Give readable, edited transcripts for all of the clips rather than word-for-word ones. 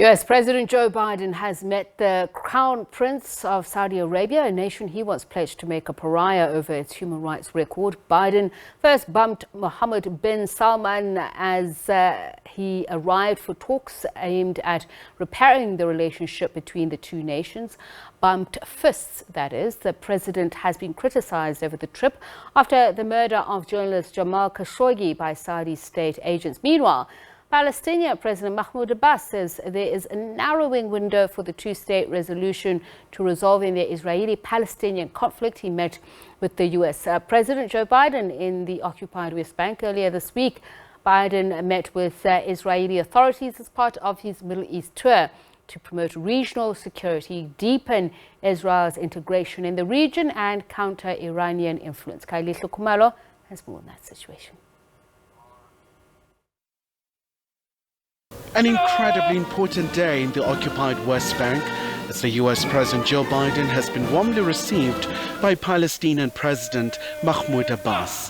U.S. President Joe Biden has met the Crown Prince of Saudi Arabia, a nation he once pledged to make a pariah over its human rights record. Biden first bumped Mohammed bin Salman as he arrived for talks aimed at repairing the relationship between the two nations. Bumped fists, that is. The president has been criticized over the trip after the murder of journalist Jamal Khashoggi by Saudi state agents. Meanwhile, Palestine President Mahmoud Abbas says there is a narrowing window for the two-state resolution to resolving the Israeli-Palestinian conflict. He met with the U.S. President Joe Biden in the occupied West Bank earlier this week. Biden met with Israeli authorities as part of his Middle East tour to promote regional security, deepen Israel's integration in the region and counter Iranian influence. Kylie Kumalo has more on that situation. An incredibly important day in the occupied West Bank as the U.S. President Joe Biden has been warmly received by Palestinian President Mahmoud Abbas.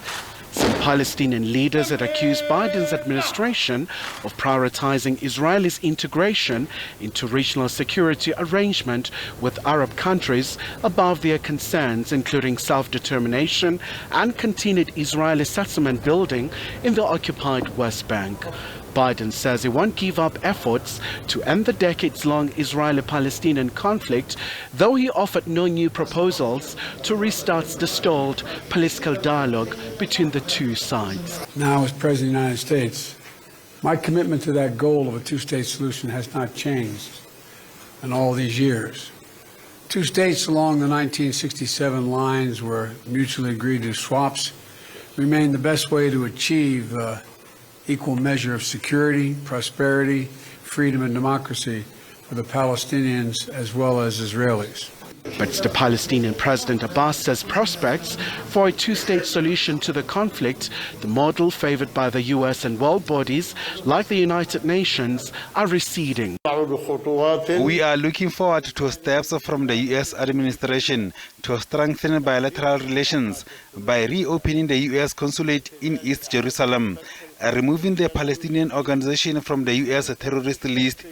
Some Palestinian leaders had accused Biden's administration of prioritizing Israel's integration into regional security arrangement with Arab countries above their concerns, including self-determination and continued Israeli settlement building in the occupied West Bank. Biden says he won't give up efforts to end the decades-long Israeli-Palestinian conflict, though he offered no new proposals to restart the stalled political dialogue between the two sides. Now, as President of the United States, my commitment to that goal of a two-state solution has not changed in all these years. Two states along the 1967 lines were mutually agreed to swaps remain the best way to achieve equal measure of security, prosperity, freedom and democracy for the Palestinians as well as Israelis. But the Palestinian President Abbas says prospects for a two-state solution to the conflict, the model favored by the U.S. and world bodies like the United Nations, are receding. We are looking forward to steps from the U.S. administration to strengthen bilateral relations by reopening the U.S. consulate in East Jerusalem, removing the Palestinian organization from the U.S. terrorist list.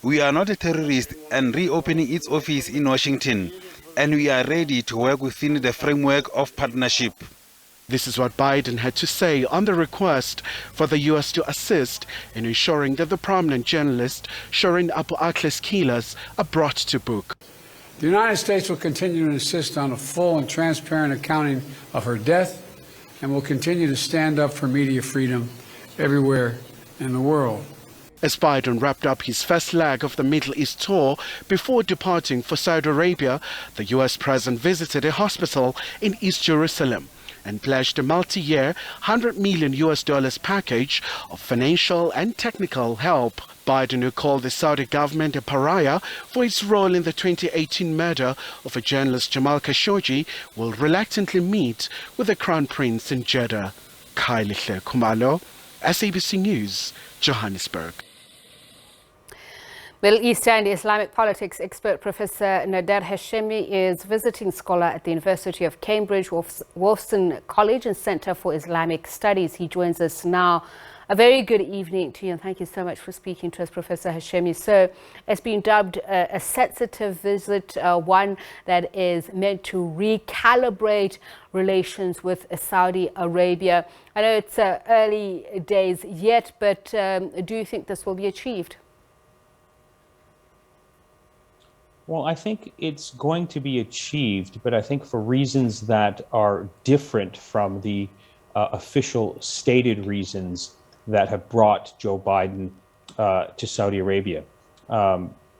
We are not a terrorist, and reopening its office in Washington, and we are ready to work within the framework of partnership. This is what Biden had to say on the request for the U.S. to assist in ensuring that the prominent journalist Shireen Abu Akleh's killers are brought to book. The United States will continue to insist on a full and transparent accounting of her death, and will continue to stand up for media freedom everywhere in the world. As Biden wrapped up his first leg of the Middle East tour before departing for Saudi Arabia, the U.S. president visited a hospital in East Jerusalem and pledged a multi-year $100 million package of financial and technical help. Biden, who called the Saudi government a pariah for its role in the 2018 murder of a journalist Jamal Khashoggi, will reluctantly meet with the Crown Prince in Jeddah. Kylie Kumalo, SABC News, Johannesburg. Middle East and Islamic politics expert Professor Nader Hashemi is visiting scholar at the University of Cambridge Wolfson College and Centre for Islamic Studies. He joins us now. A very good evening to you, and thank you so much for speaking to us, Professor Hashemi. So it's been dubbed a sensitive visit, one that is meant to recalibrate relations with Saudi Arabia. I know it's early days yet, but do you think this will be achieved? Well, I think it's going to be achieved, but I think for reasons that are different from the official stated reasons that have brought Joe Biden to Saudi Arabia.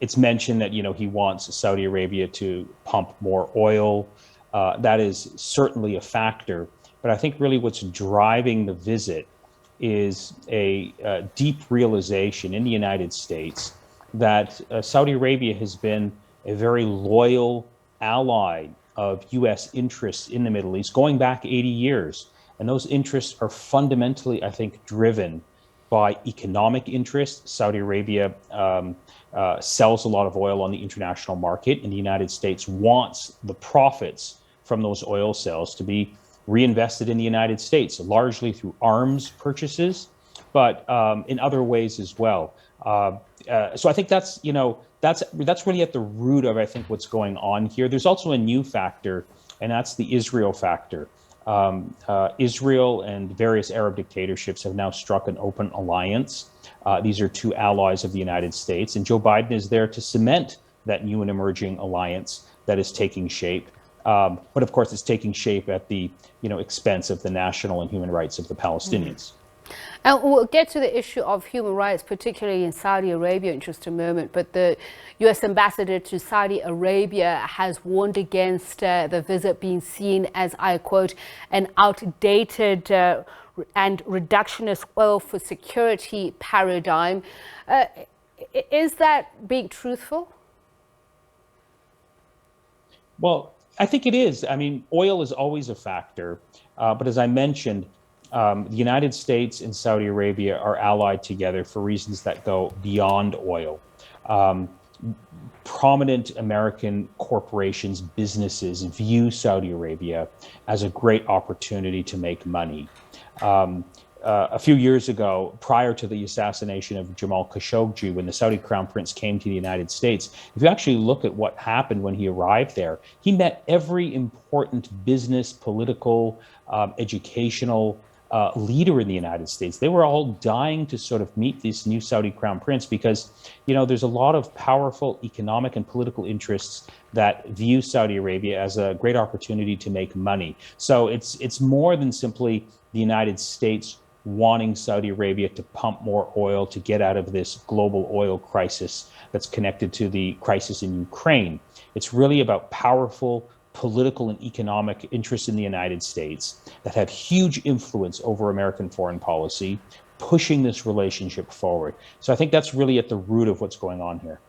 It's mentioned that, he wants Saudi Arabia to pump more oil. That is certainly a factor. But I think really what's driving the visit is a deep realization in the United States that Saudi Arabia has been a very loyal ally of U.S. interests in the Middle East going back 80 years. And those interests are fundamentally, I think, driven by economic interests. Saudi Arabia sells a lot of oil on the international market, and the United States wants the profits from those oil sales to be reinvested in the United States, largely through arms purchases, but in other ways as well. So I think that's, that's really at the root of, I think, what's going on here. There's also a new factor, and that's the Israel factor. Israel and various Arab dictatorships have now struck an open alliance. These are two allies of the United States, and Joe Biden is there to cement that new and emerging alliance that is taking shape. But of course, it's taking shape at the expense of the national and human rights of the Palestinians. And we'll get to the issue of human rights, particularly in Saudi Arabia, in just a moment. But the U.S. ambassador to Saudi Arabia has warned against the visit being seen as, I quote, an outdated and reductionist oil for security paradigm. Is that being truthful? Well, I think it is. I mean, oil is always a factor. But as I mentioned, the United States and Saudi Arabia are allied together for reasons that go beyond oil. Prominent American corporations, businesses view Saudi Arabia as a great opportunity to make money. A few years ago, prior to the assassination of Jamal Khashoggi, when the Saudi Crown Prince came to the United States, if you actually look at what happened when he arrived there, he met every important business, political, educational leader in the United States. They were all dying to sort of meet this new Saudi Crown Prince because, there's a lot of powerful economic and political interests that view Saudi Arabia as a great opportunity to make money. So it's more than simply the United States wanting Saudi Arabia to pump more oil to get out of this global oil crisis that's connected to the crisis in Ukraine. It's really about powerful political and economic interests in the United States that have huge influence over American foreign policy, pushing this relationship forward. So I think that's really at the root of what's going on here.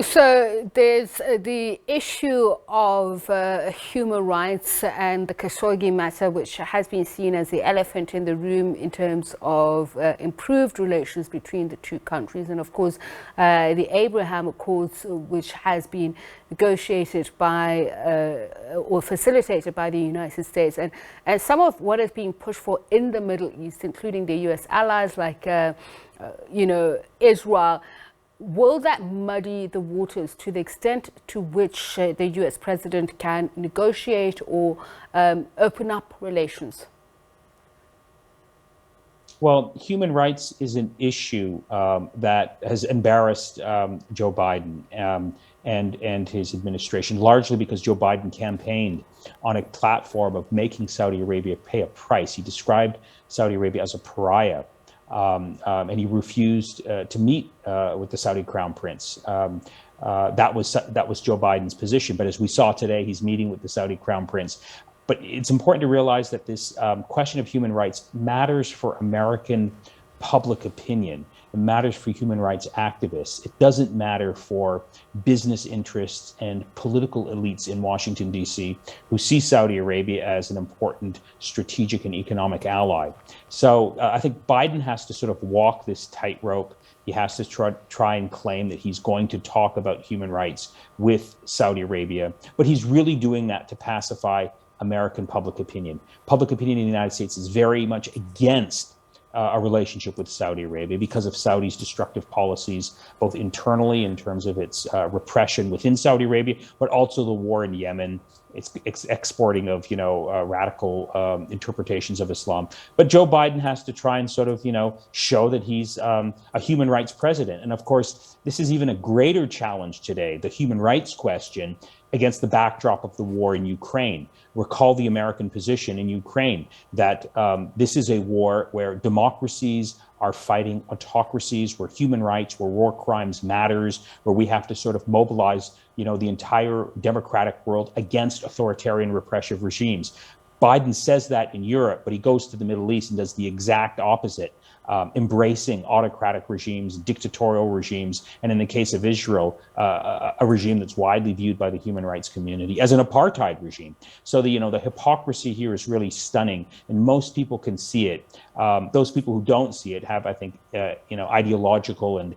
So there's the issue of human rights and the Khashoggi matter, which has been seen as the elephant in the room in terms of improved relations between the two countries. And of course, the Abraham Accords, which has been negotiated by or facilitated by the United States. And some of what is being pushed for in the Middle East, including the US allies like, Israel. Will that muddy the waters to the extent to which the US president can negotiate or open up relations? Well, human rights is an issue that has embarrassed Joe Biden and his administration, largely because Joe Biden campaigned on a platform of making Saudi Arabia pay a price. He described Saudi Arabia as a pariah. And he refused to meet with the Saudi Crown Prince. That was Joe Biden's position. But as we saw today, he's meeting with the Saudi Crown Prince. But it's important to realize that this question of human rights matters for American public opinion. It matters for human rights activists. It doesn't matter for business interests and political elites in Washington, D.C., who see Saudi Arabia as an important strategic and economic ally. So I think Biden has to sort of walk this tightrope. He has to try and claim that he's going to talk about human rights with Saudi Arabia. But he's really doing that to pacify American public opinion. Public opinion in the United States is very much against a relationship with Saudi Arabia because of Saudi's destructive policies, both internally in terms of its repression within Saudi Arabia, but also the war in Yemen, its exporting of, radical interpretations of Islam. But Joe Biden has to try and sort of, show that he's a human rights president. And of course, this is even a greater challenge today, the human rights question, against the backdrop of the war in Ukraine. Recall the American position in Ukraine that this is a war where democracies are fighting autocracies, where human rights, where war crimes matters, where we have to sort of mobilize, the entire democratic world against authoritarian repressive regimes. Biden says that in Europe, but he goes to the Middle East and does the exact opposite. Embracing autocratic regimes, dictatorial regimes, and in the case of Israel, a regime that's widely viewed by the human rights community as an apartheid regime. So the hypocrisy here is really stunning, and most people can see it. Those people who don't see it have, I think, ideological and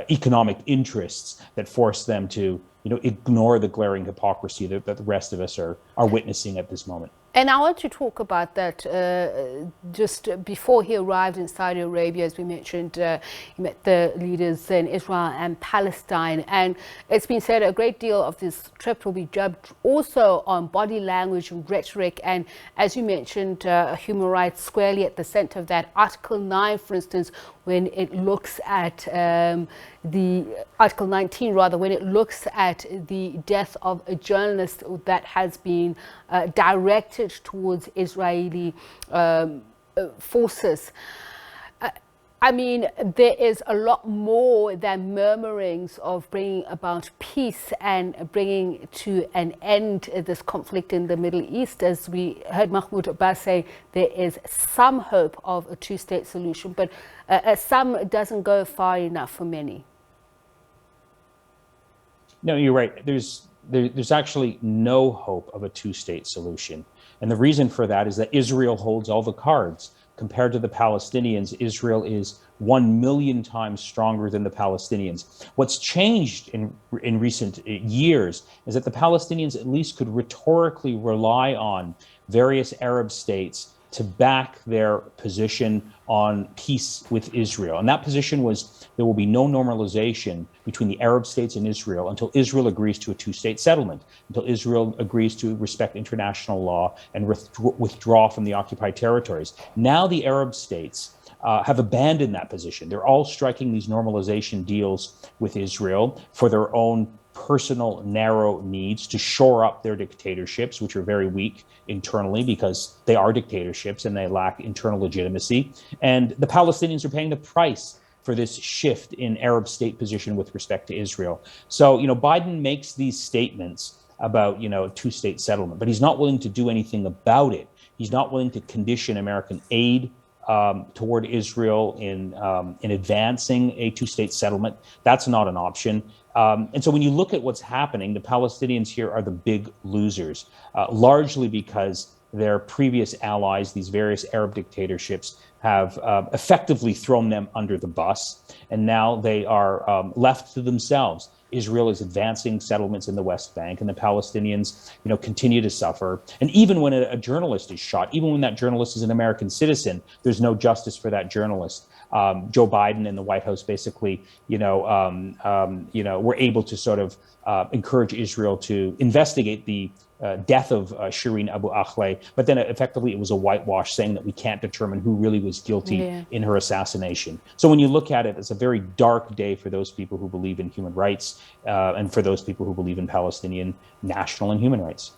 economic interests that force them to, ignore the glaring hypocrisy that the rest of us are witnessing at this moment. And I want to talk about that just before he arrived in Saudi Arabia. As we mentioned, he met the leaders in Israel and Palestine. And it's been said a great deal of this trip will be judged also on body language and rhetoric. And as you mentioned, human rights squarely at the center of that. Article 9, for instance, when it looks at the Article 19, rather, when it looks at the death of a journalist that has been directed towards Israeli forces. I mean, there is a lot more than murmurings of bringing about peace and bringing to an end this conflict in the Middle East. As we heard Mahmoud Abbas say, there is some hope of a two-state solution, but some doesn't go far enough for many. No, you're right. There's actually no hope of a two-state solution. And the reason for that is that Israel holds all the cards. Compared to the Palestinians, Israel is 1 million times stronger than the Palestinians. What's changed in recent years is that the Palestinians at least could rhetorically rely on various Arab states to back their position on peace with Israel. And that position was there will be no normalization between the Arab states and Israel until Israel agrees to a two-state settlement, until Israel agrees to respect international law and withdraw from the occupied territories. Now the Arab states have abandoned that position. They're all striking these normalization deals with Israel for their own personal narrow needs to shore up their dictatorships, which are very weak internally because they are dictatorships and they lack internal legitimacy. And the Palestinians are paying the price for this shift in Arab state position with respect to Israel. So, Biden makes these statements about, a two-state settlement, but he's not willing to do anything about it. He's not willing to condition American aid toward Israel in advancing a two-state settlement. That's not an option. And so when you look at what's happening, the Palestinians here are the big losers, largely because their previous allies, these various Arab dictatorships, have effectively thrown them under the bus. And now they are left to themselves. Israel is advancing settlements in the West Bank, and the Palestinians, continue to suffer. And even when a journalist is shot, even when that journalist is an American citizen, there's no justice for that journalist. Joe Biden and the White House basically, were able to sort of encourage Israel to investigate the death of Shireen Abu Akleh, but then effectively it was a whitewash saying that we can't determine who really was guilty in her assassination. So when you look at it, it's a very dark day for those people who believe in human rights and for those people who believe in Palestinian national and human rights.